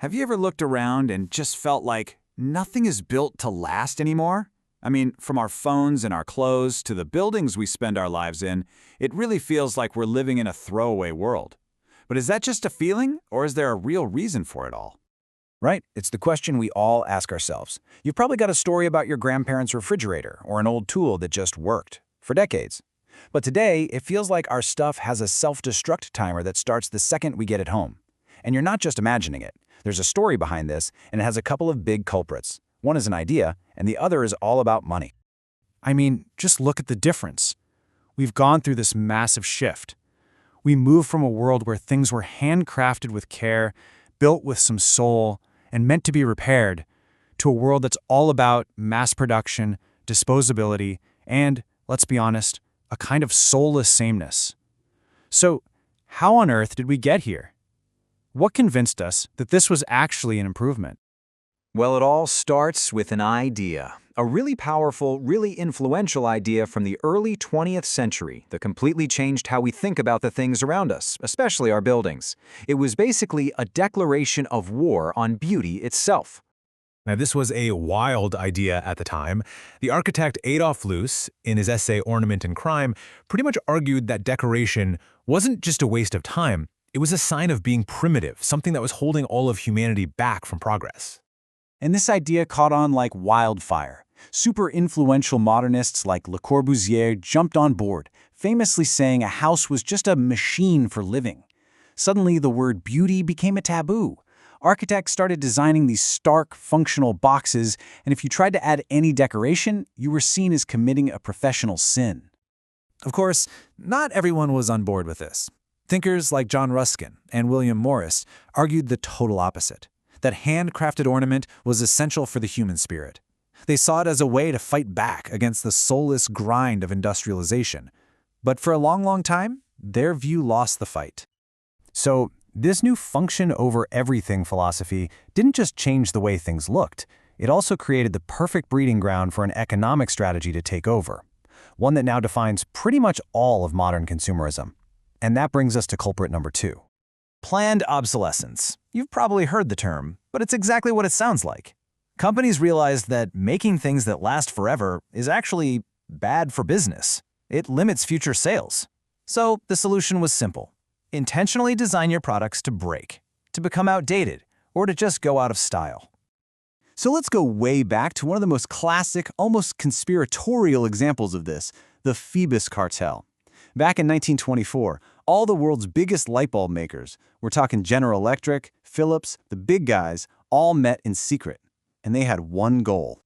Have you ever looked around and just felt like nothing is built to last anymore? I mean, from our phones and our clothes to the buildings we spend our lives in, it really feels like we're living in a throwaway world. But is that just a feeling, or is there a real reason for it all? Right? It's the question we all ask ourselves. You've probably got a story about your grandparents' refrigerator or an old tool that just worked for decades. But today, it feels like our stuff has a self-destruct timer that starts the second we get it home. And you're not just imagining it. There's a story behind this, and it has a couple of big culprits. One is an idea, and the other is all about money. I mean, just look at the difference. We've gone through this massive shift. We moved from a world where things were handcrafted with care, built with some soul, and meant to be repaired, to a world that's all about mass production, disposability, and, let's be honest, a kind of soulless sameness. So, how on earth did we get here? What convinced us that this was actually an improvement? Well, it all starts with an idea. A really powerful, really influential idea from the early 20th century that completely changed how we think about the things around us, especially our buildings. It was basically a declaration of war on beauty itself. Now, this was a wild idea at the time. The architect Adolf Loos, in his essay Ornament and Crime, pretty much argued that decoration wasn't just a waste of time, it was a sign of being primitive, something that was holding all of humanity back from progress. And this idea caught on like wildfire. Super influential modernists like Le Corbusier jumped on board, famously saying a house was just a machine for living. Suddenly, the word beauty became a taboo. Architects started designing these stark, functional boxes, and if you tried to add any decoration, you were seen as committing a professional sin. Of course, not everyone was on board with this. Thinkers like John Ruskin and William Morris argued the total opposite, that handcrafted ornament was essential for the human spirit. They saw it as a way to fight back against the soulless grind of industrialization. But for a long time, their view lost the fight. So, this new function over everything philosophy didn't just change the way things looked, it also created the perfect breeding ground for an economic strategy to take over, one that now defines pretty much all of modern consumerism. And that brings us to culprit number 2. Planned obsolescence. You've probably heard the term, but it's exactly what it sounds like. Companies realized that making things that last forever is actually bad for business. It limits future sales. So the solution was simple. Intentionally design your products to break, to become outdated, or to just go out of style. So let's go way back to one of the most classic, almost conspiratorial examples of this, the Phoebus cartel. Back in 1924, all the world's biggest lightbulb makers, we're talking General Electric, Philips, the big guys, all met in secret. And they had one goal.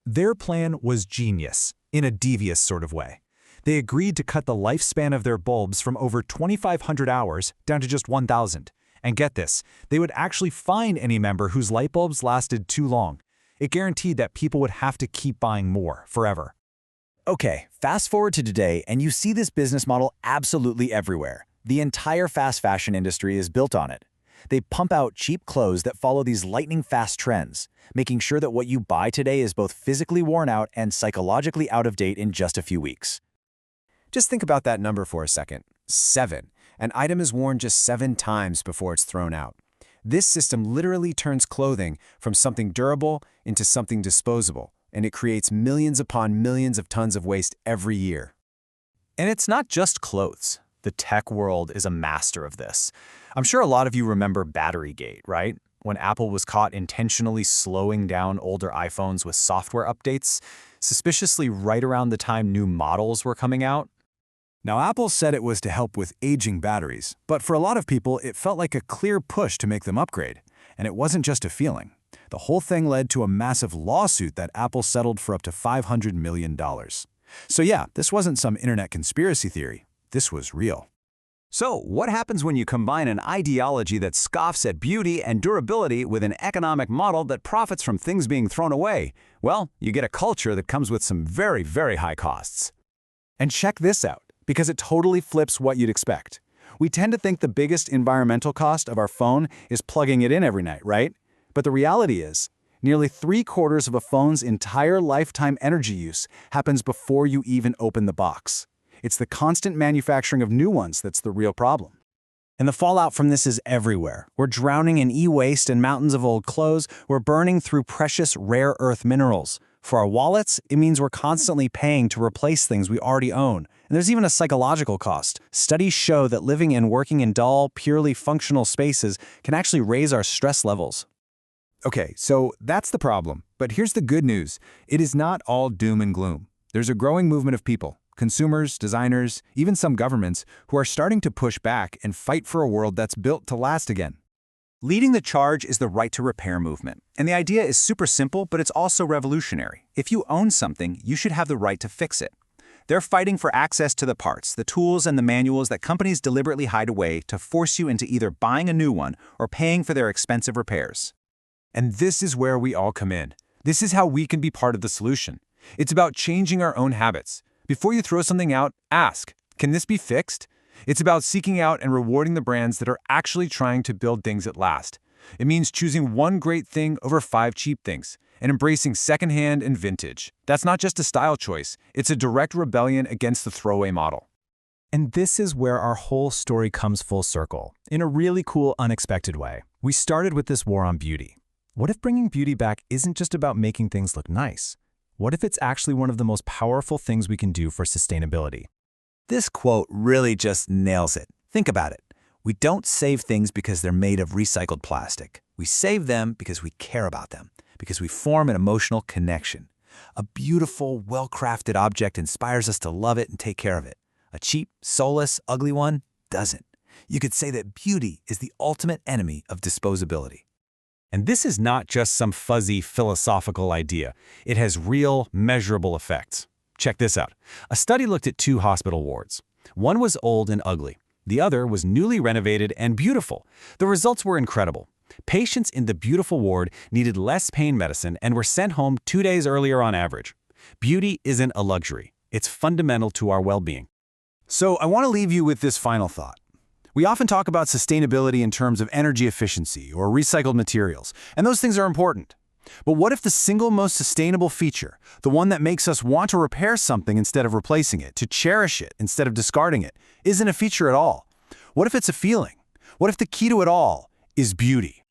Their plan was genius, in a devious sort of way. They agreed to cut the lifespan of their bulbs from over 2,500 hours down to just 1,000. And get this, they would actually fine any member whose light bulbs lasted too long. It guaranteed that people would have to keep buying more forever. Okay, fast forward to today, and you see this business model absolutely everywhere. The entire fast fashion industry is built on it. They pump out cheap clothes that follow these lightning-fast trends, making sure that what you buy today is both physically worn out and psychologically out of date in just a few weeks. Just think about that number for a second. 7. An item is worn just 7 times before it's thrown out. This system literally turns clothing from something durable into something disposable, and it creates millions upon millions of tons of waste every year. And it's not just clothes. The tech world is a master of this. I'm sure a lot of you remember Batterygate, right? When Apple was caught intentionally slowing down older iPhones with software updates, suspiciously right around the time new models were coming out. Now, Apple said it was to help with aging batteries, but for a lot of people, it felt like a clear push to make them upgrade. And it wasn't just a feeling. The whole thing led to a massive lawsuit that Apple settled for up to $500 million. So yeah, this wasn't some internet conspiracy theory. This was real. So, what happens when you combine an ideology that scoffs at beauty and durability with an economic model that profits from things being thrown away? Well, you get a culture that comes with some very, very high costs. And check this out, because it totally flips what you'd expect. We tend to think the biggest environmental cost of our phone is plugging it in every night, right? But the reality is, nearly 3/4 of a phone's entire lifetime energy use happens before you even open the box. It's the constant manufacturing of new ones that's the real problem. And the fallout from this is everywhere. We're drowning in e-waste and mountains of old clothes. We're burning through precious rare earth minerals. For our wallets, it means we're constantly paying to replace things we already own. And there's even a psychological cost. Studies show that living and working in dull, purely functional spaces can actually raise our stress levels. Okay, so that's the problem. But here's the good news. It is not all doom and gloom. There's a growing movement of people, consumers, designers, even some governments, who are starting to push back and fight for a world that's built to last again. Leading the charge is the right to repair movement. And the idea is super simple, but it's also revolutionary. If you own something, you should have the right to fix it. They're fighting for access to the parts, the tools, and the manuals that companies deliberately hide away to force you into either buying a new one or paying for their expensive repairs. And this is where we all come in. This is how we can be part of the solution. It's about changing our own habits. Before you throw something out, ask, can this be fixed? It's about seeking out and rewarding the brands that are actually trying to build things that last. It means choosing one great thing over 5 cheap things, and embracing secondhand and vintage. That's not just a style choice, it's a direct rebellion against the throwaway model. And this is where our whole story comes full circle, in a really cool, unexpected way. We started with this war on beauty. What if bringing beauty back isn't just about making things look nice? What if it's actually one of the most powerful things we can do for sustainability? This quote really just nails it. Think about it. We don't save things because they're made of recycled plastic. We save them because we care about them, because we form an emotional connection. A beautiful, well-crafted object inspires us to love it and take care of it. A cheap, soulless, ugly one doesn't. You could say that beauty is the ultimate enemy of disposability. And this is not just some fuzzy philosophical idea. It has real, measurable effects. Check this out. A study looked at 2 hospital wards. One was old and ugly. The other was newly renovated and beautiful. The results were incredible. Patients in the beautiful ward needed less pain medicine and were sent home 2 days earlier on average. Beauty isn't a luxury. It's fundamental to our well-being. So I want to leave you with this final thought. We often talk about sustainability in terms of energy efficiency or recycled materials, and those things are important. But what if the single most sustainable feature, the one that makes us want to repair something instead of replacing it, to cherish it instead of discarding it, isn't a feature at all? What if it's a feeling? What if the key to it all is beauty?